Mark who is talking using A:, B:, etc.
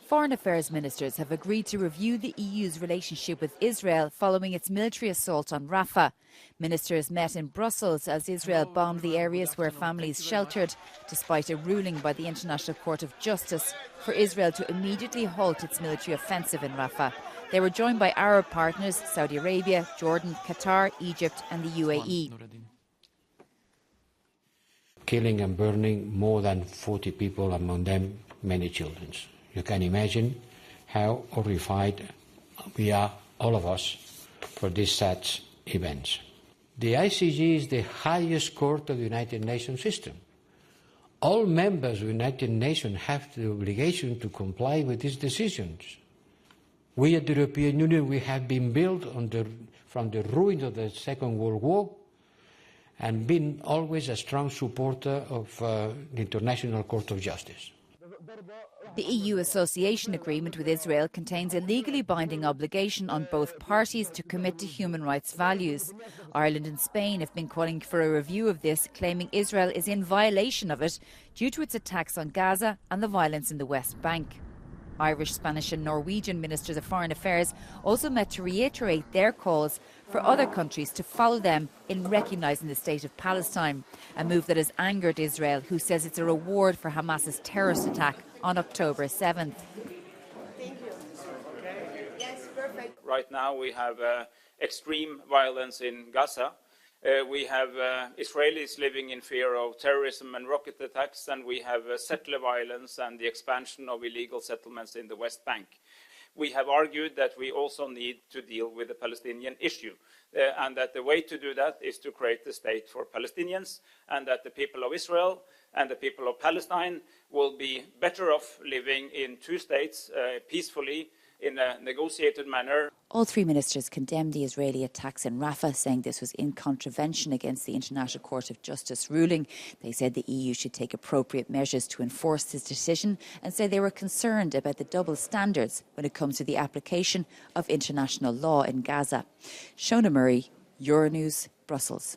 A: Foreign Affairs ministers have agreed to review the EU's relationship with Israel following its military assault on Rafah. Ministers met in Brussels as Israel bombed the areas where families sheltered, despite a ruling by the International Court of Justice for Israel to immediately halt its military offensive in Rafah. They were joined by Arab partners Saudi Arabia, Jordan, Qatar, Egypt and the UAE.
B: Killing and burning more than 40 people, among them many children. You can imagine how horrified we are, all of us, for these sad events. The ICJ is the highest court of the United Nations system. All members of the United Nations have the obligation to comply with these decisions. We at the European Union, we have been built from the ruins of the Second World War and been always a strong supporter of the International Court of Justice.
A: The EU Association Agreement with Israel contains a legally binding obligation on both parties to commit to human rights values. Ireland and Spain have been calling for a review of this, claiming Israel is in violation of it due to its attacks on Gaza and the violence in the West Bank. Irish, Spanish and Norwegian ministers of foreign affairs also met to reiterate their calls for other countries to follow them in recognising the state of Palestine, a move that has angered Israel, who says it's a reward for Hamas's terrorist attack on October 7th.
C: Thank you. Yes, perfect.
D: Right now we have extreme violence in Gaza. We have Israelis living in fear of terrorism and rocket attacks, and we have settler violence and the expansion of illegal settlements in the West Bank. We have argued that we also need to deal with the Palestinian issue, and that the way to do that is to create a state for Palestinians, and that the people of Israel and the people of Palestine will be better off living in two states peacefully in a negotiated manner.
A: All three ministers condemned the Israeli attacks in Rafah, saying this was in contravention against the International Court of Justice ruling. They said the EU should take appropriate measures to enforce this decision and say they were concerned about the double standards when it comes to the application of international law in Gaza. Shona Murray, Euronews, Brussels.